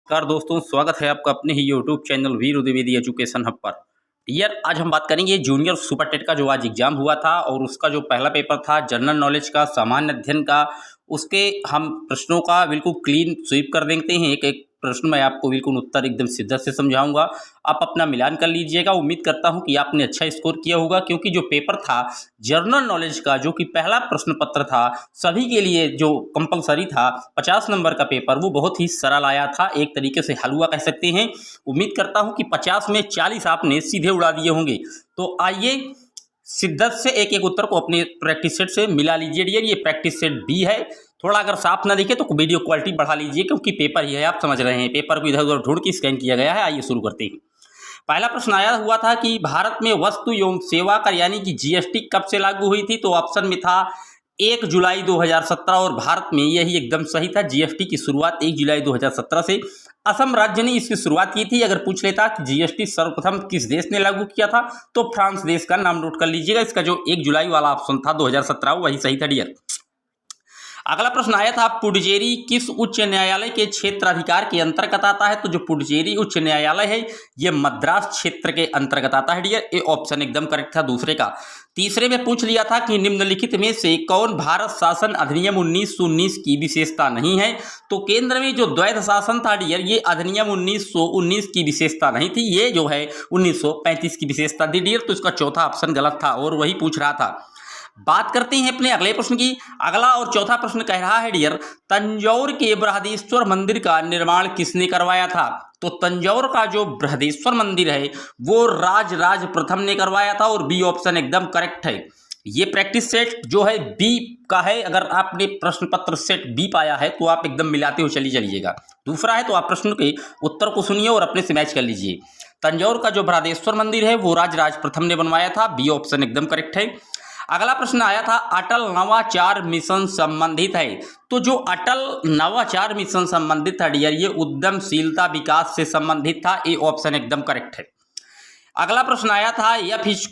नमस्कार दोस्तों, स्वागत है आपका अपने ही यूट्यूब चैनल वीर द्विवेदी एजुकेशन हब पर। यार आज हम बात करेंगे जूनियर सुपर टेट का जो आज एग्जाम हुआ था और उसका जो पहला पेपर था जनरल नॉलेज का, सामान्य अध्ययन का, उसके हम प्रश्नों का बिल्कुल क्लीन स्वीप कर देते हैं। एक एक प्रश्न मैं आपको बिल्कुल उत्तर एकदम शिद्दत से समझाऊंगा। आप अपना मिलान कर लीजिएगा। उम्मीद करता हूं कि आपने अच्छा स्कोर किया होगा, क्योंकि जो पेपर था जनरल नॉलेज का, जो कि पहला प्रश्न पत्र था सभी के लिए, जो कंपलसरी था 50 नंबर का पेपर, वो बहुत ही सरल आया था। एक तरीके से हलवा कह सकते हैं। उम्मीद करता हूं कि 50 में 40 आपने सीधे उड़ा दिए होंगे। तो आइए शिद्दत से एक एक उत्तर को अपने प्रैक्टिस सेट से मिला लीजिए डियर। ये प्रैक्टिस सेट बी है। थोड़ा अगर साफ ना दिखे तो वीडियो क्वालिटी बढ़ा लीजिए, क्योंकि पेपर ही है, आप समझ रहे हैं। पेपर को इधर उधर ढूंढ के स्कैन किया गया है। आइए शुरू करते हैं। पहला प्रश्न आया हुआ था कि भारत में वस्तु एवं सेवा कर यानी कि जीएसटी कब से लागू हुई थी। तो ऑप्शन में था 1 जुलाई 2017 और भारत में यही एकदम सही था। जीएसटी की शुरुआत 1 जुलाई 2017 से असम राज्य ने इसकी शुरुआत की थी। अगर पूछ लेता कि जीएसटी सर्वप्रथम किस देश ने लागू किया था, तो फ्रांस देश का नाम नोट कर लीजिएगा। इसका जो 1 जुलाई वाला ऑप्शन था 2017 वही सही था डियर। अगला प्रश्न आया था पुडुचेरी किस उच्च न्यायालय के क्षेत्राधिकार के अंतर्गत आता है। तो जो पुडुचेरी उच्च न्यायालय है ये मद्रास क्षेत्र के अंतर्गत आता है डियर। ये ऑप्शन एकदम करेक्ट था दूसरे का। तीसरे में पूछ लिया था कि निम्नलिखित में से कौन भारत शासन अधिनियम 1919 की विशेषता नहीं है। तो केंद्र में जो द्वैध शासन था डियर, ये अधिनियम 1919 की विशेषता नहीं थी, ये जो है 1935 की विशेषता थी डियर। तो इसका चौथा ऑप्शन गलत था और वही पूछ रहा था। बात करते हैं अपने अगले प्रश्न की। अगला और चौथा प्रश्न कह रहा है डियर, तंजौर के बृहदेश्वर मंदिर का निर्माण किसने करवाया था। तो तंजौर का जो बृहदेश्वर मंदिर है वो राज प्रथम ने करवाया था और बी ऑप्शन एकदम करेक्ट है। ये प्रैक्टिस सेट जो है बी का है। अगर आपने प्रश्न पत्र सेट बी पाया है तो आप एकदम मिलाते हो चलिएगा। दूसरा है तो आप प्रश्न के उत्तर को सुनिए और अपने से मैच कर लीजिए। तंजौर का जो बृहदेश्वर मंदिर है वो राज प्रथम ने बनवाया था। बी ऑप्शन एकदम करेक्ट है। अगला प्रश्न आया था अटल नवाचार मिशन संबंधित है। तो जो अटल नवाचार मिशन संबंधित था डियर, ये उद्यमशीलता विकास से संबंधित था। ए ऑप्शन एकदम करेक्ट है। अगला प्रश्न आया था एफ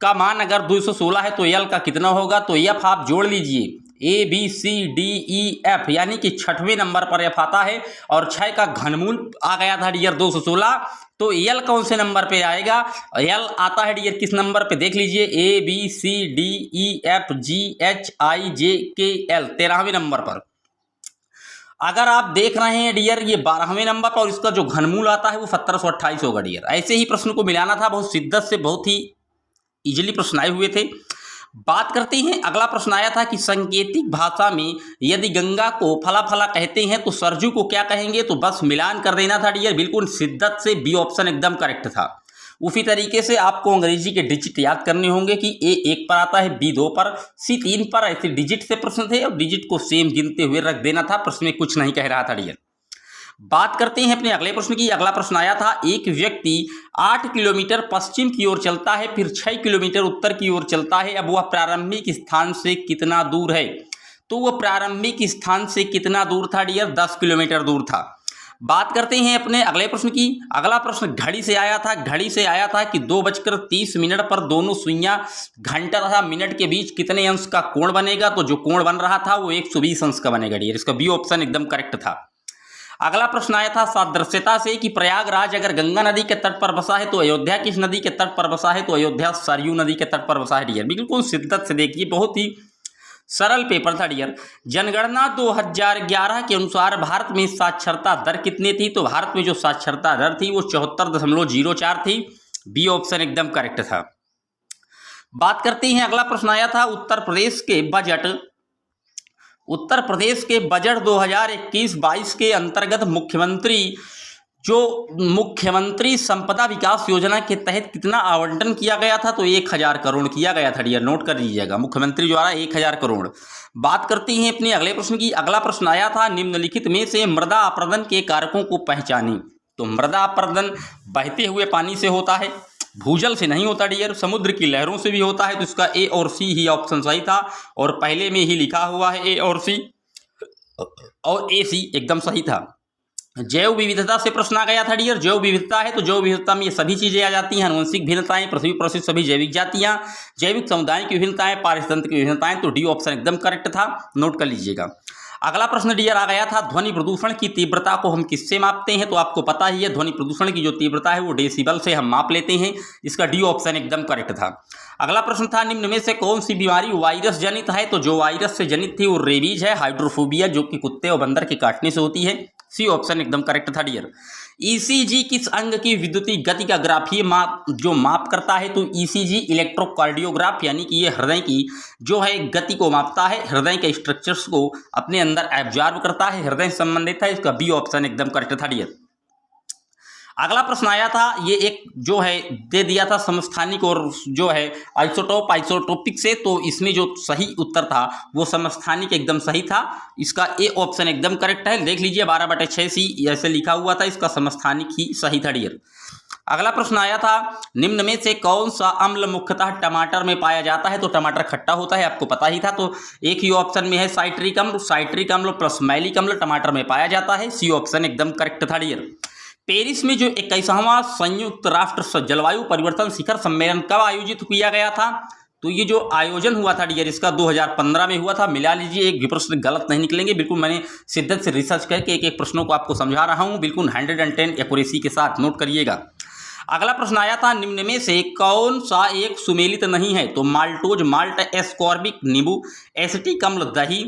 का मान अगर 216 है तो एल का कितना होगा। तो एफ आप जोड़ लीजिए, A B C D E F, यानी कि 6वें नंबर पर एफ आता है और 6 का घनमूल आ गया था डियर 216। तो एल कौन से नंबर पे आएगा। एल आता है डियर किस नंबर पे देख लीजिए, A B C D E F G H I J K L, 13वें number पर। अगर आप देख रहे हैं डियर ये 12वें नंबर पर और इसका जो घनमूल आता है वो 1728 होगा डियर। ऐसे ही प्रश्न को मिलाना था, बहुत शिद्दत से, बहुत ही इजीली प्रश्न आए हुए थे। बात करते हैं। अगला प्रश्न आया था कि सांकेतिक भाषा में यदि गंगा को फला फला कहते हैं तो सरजू को क्या कहेंगे। तो बस मिलान कर देना था डियर, बिल्कुल शिद्दत से। बी ऑप्शन एकदम करेक्ट था। उसी तरीके से आपको अंग्रेजी के डिजिट याद करने होंगे कि ए 1 पर आता है, बी 2 पर, सी 3 पर। ऐसे डिजिट से प्रश्न थे और डिजिट को सेम गिनते हुए रख देना था। प्रश्न में कुछ नहीं कह रहा था डियर। बात करते हैं अपने अगले प्रश्न की। अगला प्रश्न आया था एक व्यक्ति 8 किलोमीटर पश्चिम की ओर चलता है, फिर 6 किलोमीटर उत्तर की ओर चलता है। अब वह प्रारंभिक स्थान से कितना दूर है। तो वह प्रारंभिक स्थान से कितना दूर था डियर, 10 किलोमीटर दूर था। बात करते हैं अपने अगले प्रश्न की। अगला प्रश्न घड़ी से आया था। घड़ी से आया था कि 2:30 पर दोनों सुइयां घंटा तथा मिनट के बीच कितने अंश का कोण बनेगा। तो जो कोण बन रहा था वो 120 अंश का बनेगा डियर। इसका बी ऑप्शन एकदम करेक्ट था। अगला प्रश्न आया था सादृश्यता से कि प्रयागराज अगर गंगा नदी के तट पर बसा है तो अयोध्या किस नदी के तट पर बसा है। तो अयोध्या सरयू नदी के तट पर बसा है डियर। बिल्कुल शिद्दत से देखिए, बहुत ही सरल पेपर था डियर। जनगणना 2011 के अनुसार भारत में साक्षरता दर कितनी थी। तो भारत में जो साक्षरता दर थी वो 74.04 थी। बी ऑप्शन एकदम करेक्ट था। बात करते हैं। अगला प्रश्न आया था उत्तर प्रदेश के बजट 2021-22 के अंतर्गत मुख्यमंत्री संपदा विकास योजना के तहत कितना आवंटन किया गया था। तो 1000 करोड़ किया गया था डियर, नोट कर लीजिएगा। मुख्यमंत्री द्वारा 1000 करोड़। बात करते हैं अपने अगले प्रश्न की। अगला प्रश्न आया था निम्नलिखित में से मृदा अपरदन के कारकों को पहचानी। तो मृदा अपरदन बहते हुए पानी से होता है, भूजल से नहीं होता डियर, समुद्र की लहरों से भी होता है। तो इसका ए और सी ही ऑप्शन सही था और पहले में ही लिखा हुआ है ए और सी, और ए सी एकदम सही था। जैव विविधता से प्रश्न आ गया था डियर। जैव विविधता है तो जैव विविधता में ये सभी चीजें आ जाती हैं। आनुवंशिक भिन्नताएं, पृथ्वी पर स्थित सभी जैविक जातियां, जैविक समुदाय की विभिन्नताएं, पारिस्थितिक विभिन्नताएं। तो डी ऑप्शन एकदम करेक्ट था, नोट कर लीजिएगा। अगला प्रश्न डियर आ गया था, ध्वनि प्रदूषण की तीव्रता को हम किससे मापते हैं? तो आपको पता ही है ध्वनि प्रदूषण की जो तीव्रता है वो डेसिबल से हम माप लेते हैं। इसका डी ऑप्शन एकदम करेक्ट था। अगला प्रश्न था, निम्न में से कौन सी बीमारी वायरस जनित है? तो जो वायरस से जनित थी वो रेबीज है, हाइड्रोफोबिया, जो कि कुत्ते और बंदर के काटने से होती है। सी ऑप्शन एकदम करेक्ट था डियर। ईसीजी किस अंग की विद्युतीय गति का ग्राफ ये माप करता है? तो ईसीजी इलेक्ट्रोकार्डियोग्राफ, यानी कि ये हृदय की जो है गति को मापता है, हृदय के स्ट्रक्चर्स को अपने अंदर एब्जॉर्ब करता है, हृदय से संबंधित है। इसका बी ऑप्शन एकदम करेक्ट था डियर। अगला प्रश्न आया था, ये एक जो है दे दिया था समस्थानिक और जो है आइसोटोपिक से, तो इसमें जो सही उत्तर था वो समस्थानिक एकदम सही था। इसका ए ऑप्शन एकदम करेक्ट है। देख लीजिए 12/6 ऐसे लिखा हुआ था, इसका समस्थानिक ही सही था डियर। अगला प्रश्न आया था, निम्न में से कौन सा अम्ल मुख्यतः टमाटर में पाया जाता है? तो टमाटर खट्टा होता है, आपको पता ही था। तो एक ही ऑप्शन में है साइट्रिक अम्ल, साइट्रिक अम्ल प्लस मैलिक अम्ल टमाटर में पाया जाता है। सी ऑप्शन एकदम करेक्ट था डियर। पेरिस में जो 21वां संयुक्त राष्ट्र जलवायु परिवर्तन शिखर सम्मेलन कब आयोजित किया गया था? तो ये जो आयोजन हुआ था डियर इसका 2015 में हुआ था। मिला लीजिए, एक भी प्रश्न गलत नहीं निकलेंगे। बिल्कुल मैंने शिद्दत से रिसर्च करके एक एक प्रश्नों को आपको समझा रहा हूँ, बिल्कुल 110 एक्यूरेसी के साथ, नोट करिएगा। अगला प्रश्न आया था, निम्न में से कौन सा एक सुमेलित नहीं है? तो माल्टोज, माल्ट, एस्कॉर्बिक, नींबू, एसिटिक अम्ल, दही,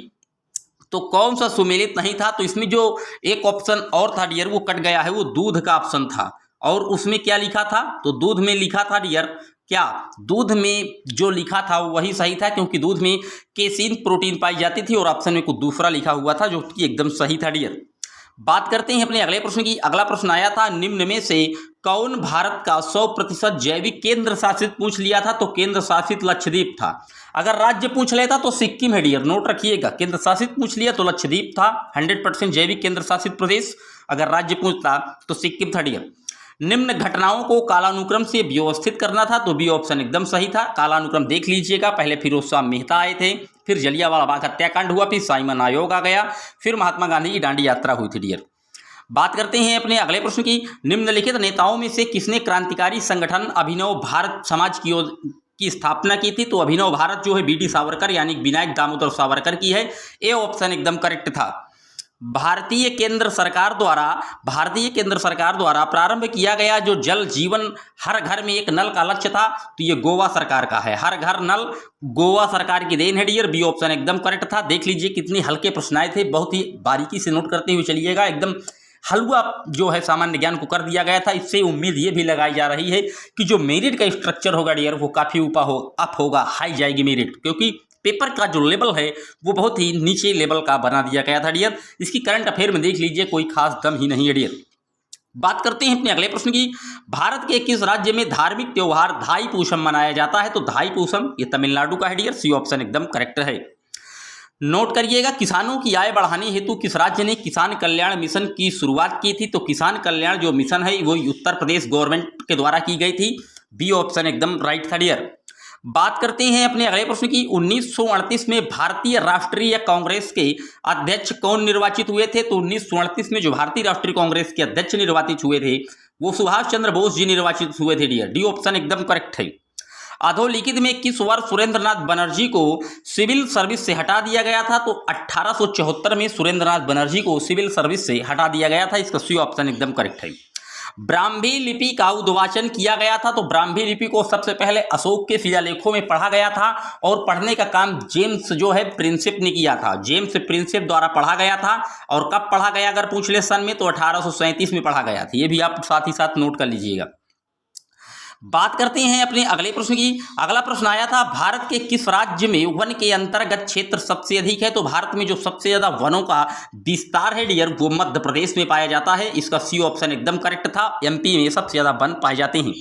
तो कौन सा सुमेलित नहीं था? तो इसमें जो एक ऑप्शन और था डियर वो कट गया है, वो दूध का ऑप्शन था। और उसमें क्या लिखा था? तो दूध में लिखा था डियर, क्या दूध में जो लिखा था वही सही था, क्योंकि दूध में केसीन प्रोटीन पाई जाती थी, और ऑप्शन में कुछ दूसरा लिखा हुआ था जो कि एकदम सही था डियर। बात करते हैं अपने अगले प्रश्न की। अगला प्रश्न आया था, निम्न में से कौन भारत का 100% जैविक केंद्र शासित पूछ लिया था? तो केंद्र शासित लक्षद्वीप था। अगर राज्य पूछ लेता तो सिक्किम है डियर, नोट रखिएगा। केंद्र शासित पूछ लिया तो लक्षद्वीप था 100% जैविक केंद्र शासित प्रदेश। अगर राज्य पूछता तो सिक्किम था डियर। निम्न घटनाओं को कालानुक्रम से व्यवस्थित करना था, तो बी ऑप्शन एकदम सही था। कालानुक्रम देख लीजिएगा, पहले फिरोज शाह मेहता आए थे, फिर जलियांवाला बाग हत्याकांड हुआ, फिर साइमन आयोग आ गया, फिर महात्मा गांधी की दांडी यात्रा हुई थी डियर। बात करते हैं अपने अगले प्रश्न की। निम्नलिखित नेताओं में से किसने क्रांतिकारी संगठन अभिनव भारत समाज की स्थापना की थी? तो अभिनव भारत जो है बी डी सावरकर यानी विनायक दामोदर सावरकर की है। ए ऑप्शन एकदम करेक्ट था। भारतीय केंद्र सरकार द्वारा प्रारंभ किया गया जो जल जीवन हर घर में एक नल का लक्ष्य था, तो ये गोवा सरकार का है। हर घर नल गोवा सरकार की देन है डियर। बी ऑप्शन एकदम करेक्ट था। देख लीजिए कितने हल्के प्रश्न आए थे, बहुत ही बारीकी से नोट करते हुए चलिएगा। एकदम हलवा जो है सामान्य ज्ञान को कर दिया गया था। इससे उम्मीद ये भी लगाई जा रही है कि जो मेरिट का स्ट्रक्चर होगा डियर वो काफ़ी अप होगा, हाई जाएगी मेरिट, क्योंकि पेपर का जो लेवल है वो बहुत ही नीचे लेवल का बना दिया गया था डियर। इसकी करंट अफेयर में देख लीजिए कोई खास दम ही नहीं है डियर। बात करते हैं अपने अगले प्रश्न की। भारत के किस राज्य में धार्मिक त्योहार धाई पूषम मनाया जाता है? तो धाई पूषम ये तमिलनाडु का है डियर। सी ऑप्शन एकदम करेक्ट है। नोट करिएगा, किसानों की आय बढ़ाने हेतु किस राज्य ने किसान कल्याण मिशन की शुरुआत की थी? तो किसान कल्याण जो मिशन है वो उत्तर प्रदेश गवर्नमेंट के द्वारा की गई थी। बी ऑप्शन एकदम राइट था डियर। बात करते हैं अपने अगले प्रश्न की। 1938 में भारतीय राष्ट्रीय कांग्रेस के अध्यक्ष कौन निर्वाचित हुए थे? तो 1938 में जो भारतीय राष्ट्रीय कांग्रेस के अध्यक्ष निर्वाचित हुए थे वो सुभाष चंद्र बोस जी निर्वाचित हुए थे डियर। डी ऑप्शन एकदम करेक्ट है। अधोलिखित में किस वर्ष सुरेंद्रनाथ बनर्जी को सिविल सर्विस से हटा दिया गया था? तो 1874 में सुरेंद्रनाथ बनर्जी को सिविल सर्विस से हटा दिया गया था। इसका सी ऑप्शन एकदम करेक्ट है। ब्राह्मी लिपि का उद्वाचन किया गया था। तो ब्राह्मी लिपि को सबसे पहले अशोक के शिलालेखों में पढ़ा गया था, और पढ़ने का काम जेम्स जो है प्रिंसिप ने किया था। जेम्स प्रिंसिप द्वारा पढ़ा गया था। और कब पढ़ा गया अगर पूछ ले सन में, तो 1837 में पढ़ा गया था। ये भी आप साथ ही साथ नोट कर लीजिएगा। बात करते हैं अपने अगले प्रश्न की। अगला प्रश्न आया था, भारत के किस राज्य में वन के अंतर्गत क्षेत्र सबसे अधिक है? तो भारत में जो सबसे ज्यादा वनों का विस्तार है डियर वो मध्य प्रदेश में पाया जाता है। इसका सी ऑप्शन एकदम करेक्ट था। एमपी में सबसे ज्यादा वन पाए जाते हैं।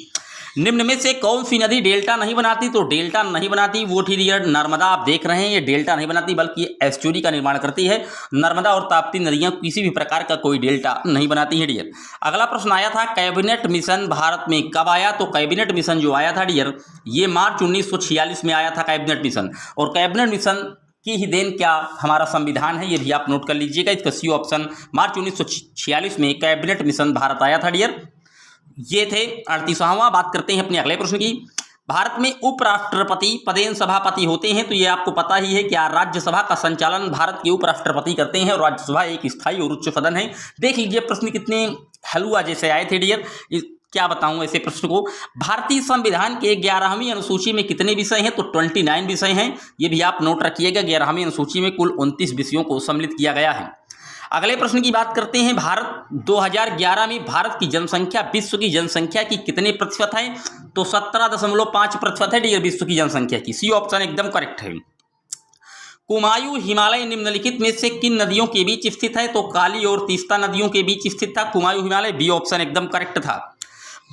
निम्न में से कौन सी नदी डेल्टा नहीं बनाती? तो डेल्टा नहीं बनाती वो थी डियर नर्मदा। आप देख रहे हैं ये डेल्टा नहीं बनाती बल्कि एस्चुरी का निर्माण करती है। नर्मदा और ताप्ती नदियां किसी भी प्रकार का कोई डेल्टा नहीं बनाती है डियर। अगला प्रश्न आया था, कैबिनेट मिशन भारत में कब आया? तो कैबिनेट मिशन जो आया था डियर ये मार्च 1946 में आया था कैबिनेट मिशन। और कैबिनेट मिशन की ही देन क्या हमारा संविधान है, ये भी आप नोट कर लीजिएगा। इसका सी ऑप्शन मार्च 1946 में कैबिनेट मिशन भारत आया था डियर। ये थे 38वां। बात करते हैं अपने अगले प्रश्न की। भारत में उपराष्ट्रपति पदेन सभापति होते हैं, तो ये आपको पता ही है कि राज्यसभा का संचालन भारत के उपराष्ट्रपति करते हैं और राज्यसभा एक स्थायी और उच्च सदन है। देख लीजिए प्रश्न कितने हलवा जैसे आए थे डियर, क्या बताऊं ऐसे प्रश्न को। भारतीय संविधान के 11वीं अनुसूची में कितने विषय हैं, तो 29 विषय हैं। ये भी आप नोट रखिएगा, 11वीं अनुसूची में कुल 29 विषयों को सम्मिलित किया गया है। अगले प्रश्न की बात करते हैं। भारत 2011 में भारत की जनसंख्या विश्व की जनसंख्या की कितने प्रतिशत है, तो 17.5% है डियर विश्व की जनसंख्या की। सी ऑप्शन एकदम करेक्ट है। कुमायूं हिमालय निम्नलिखित में से किन नदियों के बीच स्थित है, तो काली और तीस्ता नदियों के बीच स्थित था कुमायूं हिमालय। बी ऑप्शन एकदम करेक्ट था।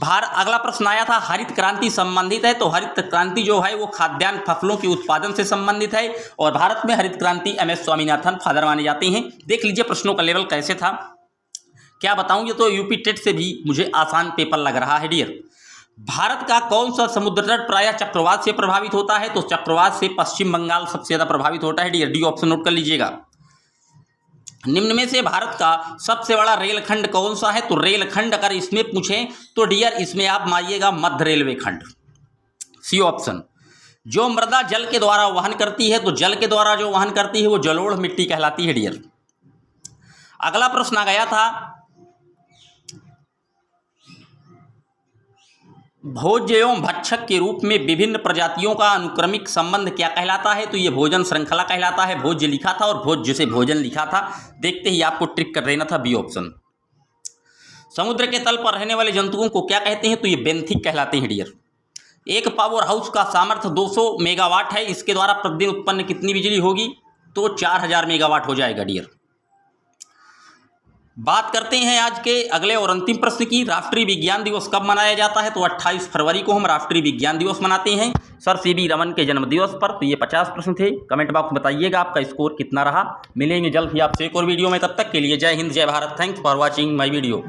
अगला प्रश्न आया था हरित क्रांति संबंधित है, तो हरित क्रांति जो है वो खाद्यान्न फसलों के उत्पादन से संबंधित है और भारत में हरित क्रांति MS स्वामीनाथन फादर माने जाते हैं। देख लीजिए प्रश्नों का लेवल कैसे था, क्या बताऊं, ये तो यूपी टेट से भी मुझे आसान पेपर लग रहा है डियर। भारत का कौन सा समुद्र तट प्रायः चक्रवात से प्रभावित होता है, तो चक्रवात से पश्चिम बंगाल सबसे ज्यादा प्रभावित होता है डियर। डी ऑप्शन नोट कर लीजिएगा। निम्न में से भारत का सबसे बड़ा रेलखंड कौन सा है, तो रेलखंड अगर इसमें पूछें तो डियर इसमें आप मानिएगा मध्य रेलवे खंड। C option. जो मृदा जल के द्वारा वहन करती है, तो जल के द्वारा जो वहन करती है वो जलोढ़ मिट्टी कहलाती है डियर। अगला प्रश्न आ गया था भोज्य एवं भक्षक के रूप में विभिन्न प्रजातियों का अनुक्रमिक संबंध क्या कहलाता है, तो ये भोजन श्रृंखला कहलाता है। भोज्य लिखा था और भोज्य से भोजन लिखा था, देखते ही आपको ट्रिक कर देना था। B option. समुद्र के तल पर रहने वाले जंतुओं को क्या कहते हैं, तो ये बेंथिक कहलाते हैं डियर। एक पावर हाउस का सामर्थ्य 200 मेगावाट है, इसके द्वारा प्रतिदिन उत्पन्न कितनी बिजली होगी, तो 4000 मेगावाट हो जाएगा डियर। बात करते हैं आज के अगले और अंतिम प्रश्न की। राष्ट्रीय विज्ञान दिवस कब मनाया जाता है, तो 28 फरवरी को हम राष्ट्रीय विज्ञान दिवस मनाते हैं सर CB रमन के जन्म दिवस पर। तो ये 50 प्रश्न थे। कमेंट बॉक्स में बताइएगा आपका स्कोर कितना रहा। मिलेंगे जल्द ही आपसे एक और वीडियो में, तब तक के लिए जय हिंद जय Bharat. Thanks for watching my video.